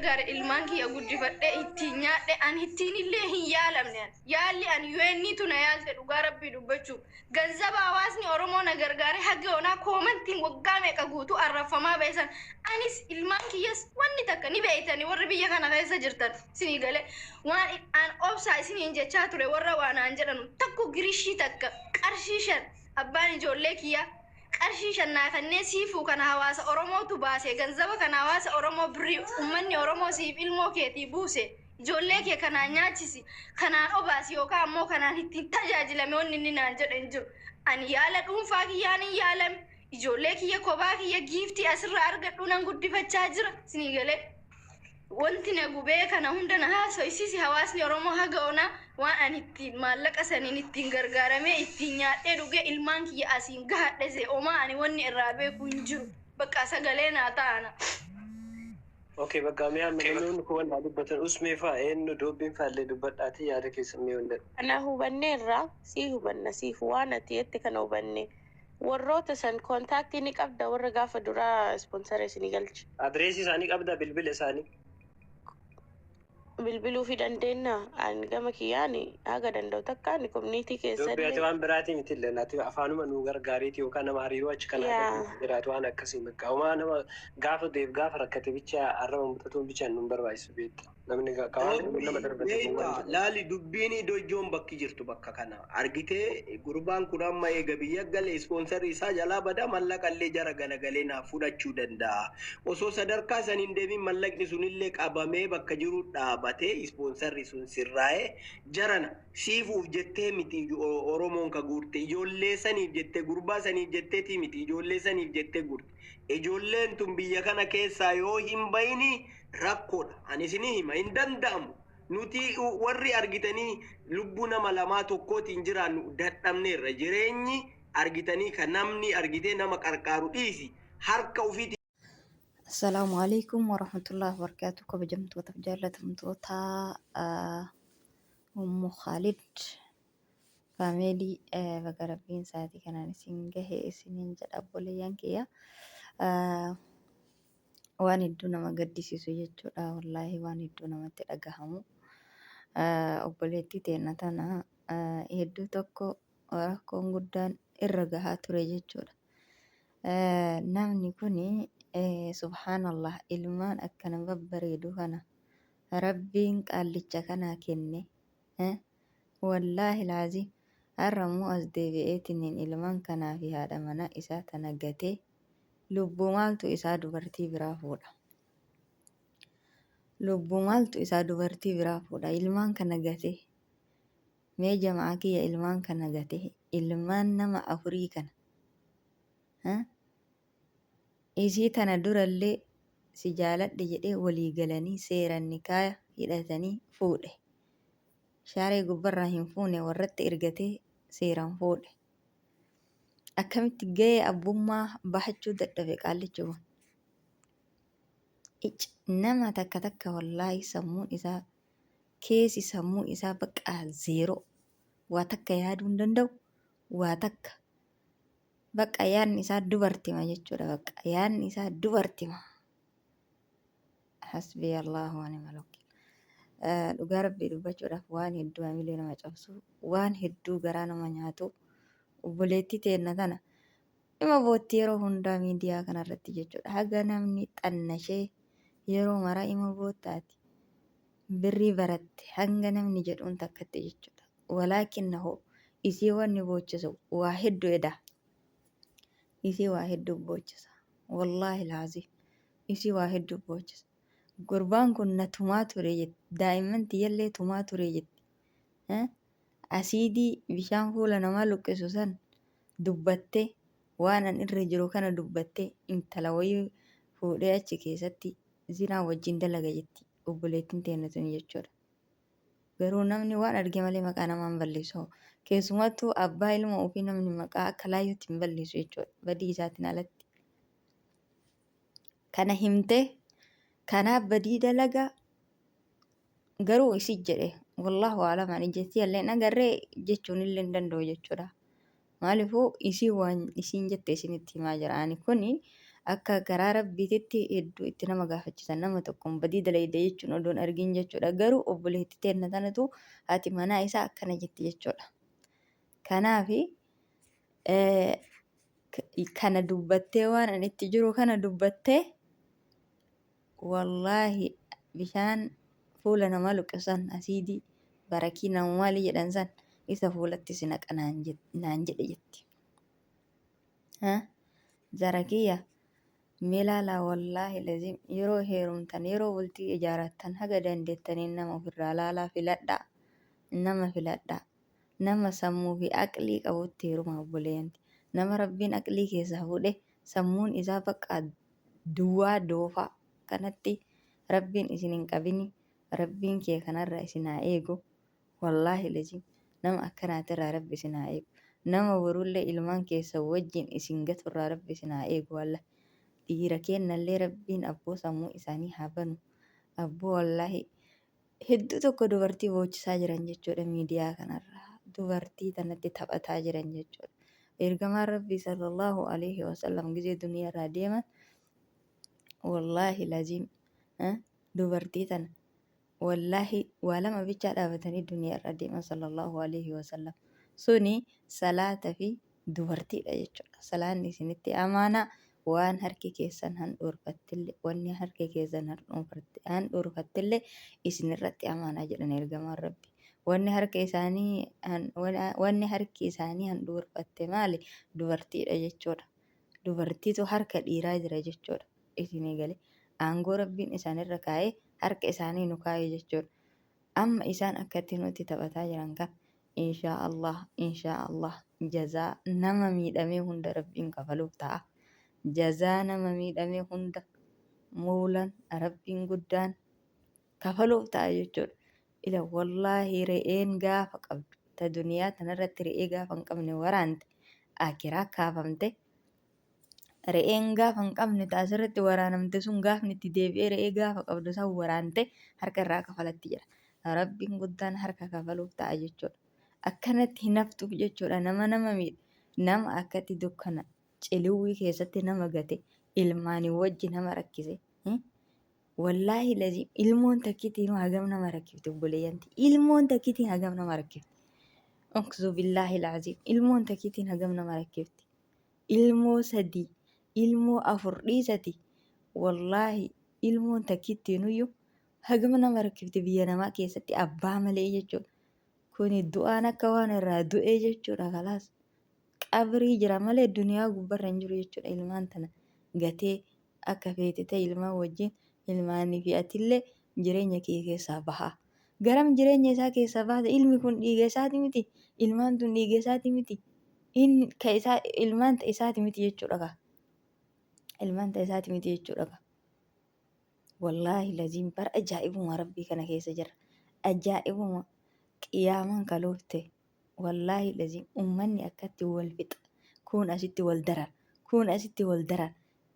gargaare ilmaan kiyya guddifadhe ittiin nyaadhe an ittiin illee hin yaalamne yaalli an yuenni tuna yaalte dhugaa rabbii dubbachuu ganzaba hawaasni oromoo na gargaare haga onaa koomantiin waggaa meeqa guutuu arrafamaa beesan anis ilmaan kiyyas wanni takka ni beeytanii warri biyya kana keessa jirtan isinii galee waan an obsaa isiniin jechaa ture warra waan aan jedhanu takku girishii takka qarshii 5 abbaan ijoollee kiyya qarshii 5 naafannee siifuu kana hawaasa oromootu baase ganzaba kana hawaasa oromoo birrii ummanni oromoo siif ilmoo keetii buuse ijoollee kee kanaan nyaachisi kanaan obaasi yookaan ammoo kanaan ittiin tajaajilame wanni inni naan jedhan jiru ani yaala dhuunfaa kiyyaan hin yaalame ijoollee kiyya kophaa kiyya giiftii asirraa argadhu nan guddifachaa jira isinii galee wanti na gubee kana hunda na haasoysisi hawaasni oromoo haga onaa waan ani ittiin maallaqa saniin ittiin gargaaramee ittiin nyaadhee dhugee ilmaan kiyya asiin gahadhe omaa ani wanni irraa beeku hin jiru bakka sagalee naa ta'ana. Okay, bakka mi'a namoonni kun wanta dubbatan usmee fa'aa eenyu dubbiin faallee dubbadhaati yaada keessa mi'a hunda. Ana hubanneerra sii hubanna siif waan ati jette kana hubanne warroota san kontaaktii ni qabda warra gaafa duraa ispoonsara isinii galche. Adreesii isaanii qabda bilbila isaanii. Bilbiluu fi dandeenya an gama kiyyaani haga danda'u takkaan community keessatti. Dubbii ati waan biraatii miti illee naati afaanuma nu gargaariiti yookaan nama hariiroo achi kana jiraatu waan akkasii bakka homaa nama gaafa rakkate bicha arraba mutatuun bichaan nu barbaachisu beekta. Namni nama darbate. Laali dubbiin ijoon bakki jirtu bakka kana argitee gurbaan kun amma eega biyya galee ispoonsarri isaa jalaa bada mallaqallee jara galagalee naaf fudhachuu danda'a. Osoo sadarkaa saniin deebiin mallaqni sunillee qabamee bakka jiru dhaabatee ispoonsarri sun sirraa'ee jarana siifuuf jettee miti Oromoon ka guurte ijoollee saniif jettee gurbaa saniif jetteeti miti ijoollee saniif jettee guurte. Ijoolleen tun biyya kana keessaa yoo hin bayini rakkoodha. Ani isinii hima hin danda'amu. Nuti warri argitanii lubbuu nama lamaa tokkootiin jiraannu dadhabneerra jireenyi argitanii kan namni argitee nama qarqaaru dhiisi harka ofiiti. Assalamu alaikum warahmatullahi wabarakatuh. Kabajamtoota jaallatamtoota Ummu Khalid family baga rabbiin isaatii kanaan isin gahee isiniin jedha obboleeyyan kiyya. Waan hedduu nama gaddisiisu jechuudha. Wallaahi waan hedduu namatti dhagahamu. Obboleettii teenya tana hedduu tokko rakkoon guddaan irra gahaa ture jechuudha. Namni kuni subhaanallah ilmaan akkana babbareedu kana rabbiin qaallicha kanaa kenne wallaahi laazim har'ammoo as deebi'eetiin ilmaan kanaa fi haadha manaa isaa tana gatee lubbuu maaltu isaa dubartii biraa fuudha. Lubbuu maaltu isaa dubartii biraa fuudha. Ilmaan kana gatee mee jamaa kiyya ilmaan kana gatee ilmaan nama 4 kana isii tana durallee si jaaladhe jedhee walii galanii seeran nikaa hidhatanii fuudhe. Shaaree gubbarraa hin fuune warratti ergatee seeran fuudhe. Akkamitti gahee abbummaa bahachuu dadhabe qaallichi kun. Nama takka wallaahi sammuun isaa keessi sammuu isaa baqqaa zeeroo. Waa takka yaaduu hin danda'u. Waa takka baqqa yaadni isaa dubartima jechuudha. Baqqa yaadni isaa dubartima. Hasbi Allahu wa ni'mal wakiil. Dhugaa rabbii dubbachuudhaaf waan hedduu hamilee nama cabsu waan hedduu garaa nama nyaatu obboleettii teenya tana dhima bootti yeroo hundaa miidiyaa kanarratti jechuudha. Haga namni xannashee yeroo maraa ima boottaati birrii baratte hanga namni jedhuun takkatti jechuudha. Walaakin nahoo isii wanni boochisu waa hedduu edaa. Isii waa hedduu boochisa. Wallaahi laazim isii waa hedduu boochisa. Gurbaan kun na tumaa ture jetti. Daa'imman tiyyallee tumaa ture jetti. Asiidii bishaan fuula namaa luqqisu san dubbattee waan an irra jiru kana dubbattee intala wayii fuudhee achi keessatti zinaa wajjin dalaga jetti obboleettiin teenya tun jechuudha. Garuu namni waan arge malee maqaa namaa hin balleessu. Keessumattuu abbaa ilma ofii namni maqaa akka laayyootti hin balleessu jechuudha. Badii isaatiin alatti. Kana himtee kanaaf badii dalagaa garuu isi jedhe wallahu a'lam ani jetti illee nagarree jechuun illee hin danda'u jechuudha. Maaliifuu isii waan isiin jette isinitti himaa jira. Ani kuni akka garaa rabbiititti hedduu itti nama gaafachiisan nama tokkoon badii dalayde jechuun odoon argin jechuudha. Garuu obboleettii teenna tanatu haati manaa isaa akkana jetti jechuudha. Kanaafi kana dubbattee waan ani itti jiru kana dubbattee wallaahi bishaan fuula nama luqqisan asiidii barakii nama maalii jedhan san isa fuulatti si naqa naan jedhe jetti. Jarakiyya mee ilaalaa wallaahi laziim yeroo heerumtan yeroo bultii ijaarrattan haga dandeettaniin nama ofirraa laalaa filadhaa. Nama filadhaa. Nama sammuu fi aqlii qabutti heeruma obboleeyyanti. Nama rabbiin aqlii keessaa fuudhe sammuun isaa bakka duwwaa doofaa kanatti rabbiin isin hin qabini. Rabbiin kee kanarraa isin haa eegu. Wallaahi laziim nama akkanaatirraa rabbi isin haa eegu. Nama borullee ilmaan keessa wajjin isin gaturraa rabbi isin haa eegu. Wallaahi dhiira kennallee rabbiin abboo sammuu isaanii haa banu. Abboo wallaahi hedduu tokko dubartii boochisaa jiran jechuudha miidiyaa kanarraa. Dubartii tanatti taphataa jiran jechuudha. Ergamaan rabbii sallallahu alaihi wasallam gisee duniyaarraa deeman wallaahi laziim dubartii tana wallaahi waa lama bichaa dhaabatanii duniyaarraa deeman sallallahu alaihi wasallam. Suni salaataa fi dubartiidha jechuudha. Salaanni isinitti amaanaa waan harki keessan handhuurfattillee wanni harki keessan handhuurfattillee isinirratti amaanaa jedhan ergamaan rabbi. Wanni harki isaanii handhuurfatte maali? Dubartiidha jechuudha. Dubartiitu harka dhiiraa jira jechuudha. Isinii galee aangoo rabbiin isaanirra kaa'ee harka isaanii nu kaa'ee jechuudha. Amma isaan akkatti nuti taphataa jiran kan inshaa Allah jazaa nama miidhamee hunda rabbiin kafaluuf ta'a. Jazaa nama miidhamee hunda muulan rabbiin guddaan kafaluuf ta'a jechuudha. Ila wallaahi re'een gaafa qabdu ta duniyaa tanarratti re'ee gaafa hin qabne waraante akiraa kaafamte re'een gaafa hin qabne taasirratti waraanamte sun gaafni itti deebi'ee re'ee gaafa qabdu san waraante harka irraa kafalatti jira. Rabbiin guddaan harka kafaluuf ta'a jechuudha. Akkanatti hin haftuuf jechuudha nama miidhe nama akkatti dukkana ciliwwii keessatti nama gate ilmaanii wajji nama rakkise. Wallaahi laziim ilmoon takkitiin hagam nama rakkifte obboleeyyanti. Ilmoon takkitiin hagam nama rakkifte. Onksu billaahi laziim ilmoon takkitiin hagam nama rakkifte. Ilmoo sadii ilmoo afur dhiisati wallaahi ilmoon takkittiin iyyuu hagam nama rakkifte biyya namaa keessatti abbaa malee jechuudha. Kuni du'aan akka waan irraa du'ee jechuudha kalaas. Qabrii jira malee duniyaa gubbarra hin jiru jechuudha. Ilmaan tana gatee akka feete ta'e ilmaan wajjin ilmaanii fi atillee jireenya kee keessaa bahaa. Garam jireenya isaa keessaa baate ilmi kun dhiiga isaati miti. Ilmaan tun dhiiga isaati miti. Ilmaan ta'e isaati miti jechuudha. Ilmaan ta'e isaati miti jechuudha. Wallaahi laziim bara ajaa'ibuma rabbii kana keessa jira. Ajaa'ibuma qiyaamaan kaloofte. Wallaahi laziim uummanni akkatti wal fixa. Kun asitti wal daran. Kun asitti wal daran.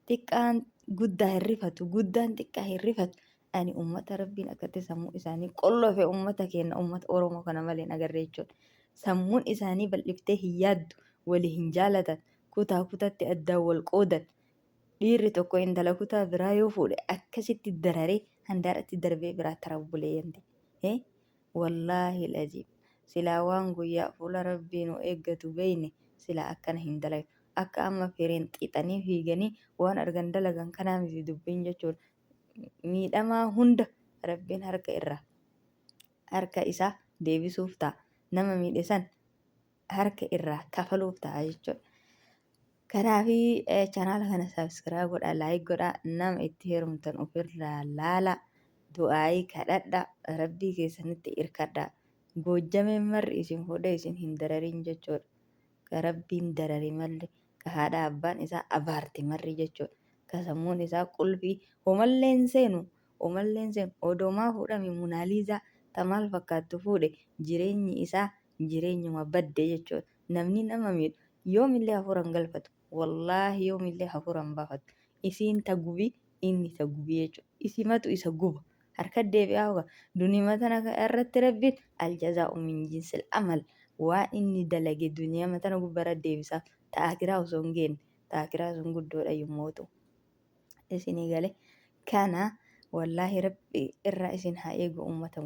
Xiqqaan guddaa hirrifatu. Guddaan xiqqaa hirrifatu. Ani uummata rabbiin akkatti sammuu isaanii qollofe uummata keenya uummata Oromoo kana malee agarree jechuudha. Sammuun isaanii bal'iftee hin yaaddu. Walii hin jaalatan. Kutaa kutaatti addaan wal qoodan. Dhiirri tokko intala kutaa biraa yoo fuudhe akkasitti dararee handaaratti darbee biraa tarabbuleeyyanti. Wallaahi laziim. Silaa waan guyyaa fuula rabbii nu eeggatu beeyne silaa akkana hin dalagu. Akka amma firiin xixanii fiiganii waan argan dalagan kanaa miti dubbiin jechuudha. Miidhamaa hunda rabbiin harka isaa deebisuuf ta'a. Nama miidhe san harka irraa kafaluuf ta'a jechuudha. Kanaafi chanaala kana saabskiraayib godhaa, laayik godhaa, nama itti heerumtan ofirraa laala, du'aayii kadhadhaa, rabbii keessanitti irkadhaa. Goojjameen marri isin fuudhee isin hin dararin jechuudha. Ka rabbiin darari malli ka haadha abbaan isaa abaarte marri jechuudha. Ka sammuun isaa qulfii homalleen seenu odoomaa fuudhame munaaliizaa ta maal fakkaattu fuudhe jireenyi isaa jireenyuma badde jechuudha. Namni nama miidhu yoomillee hafuuran galfatu. Wallaahi yoomillee hafuuran baafatu. Isiin ta gubii inni ta gubii jechuudha. Isimatu isa guba. Harka deebi'aa ho'a. Duniyaa tana irratti rabbiin aljazaa'u min jinsil amal waan inni dalage duniyaa tana gubbarra deebisaaf ta'akiraa osoo hin geenne ta'akiraa sun guddoodha yommuu ta'u. isinii gale kana wallaahi rabbi irraa isin haa eegu ummata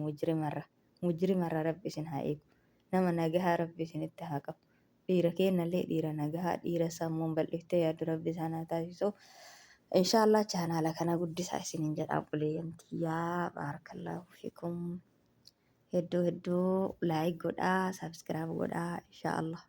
mujrimarra rabbi isin haa eegu nama nagahaa rabbi isinitti haa qabu dhiira keenyallee dhiira nagahaa dhiira sammuun bal'iftee yaadu rabbi isaan haa taasisu inshallah chaanaala kana guddisaa isiniin jedha obboleeyyantii yaa baarakallaahu fiikum hedduu laayik godhaa sabskiraayib godhaa inshallah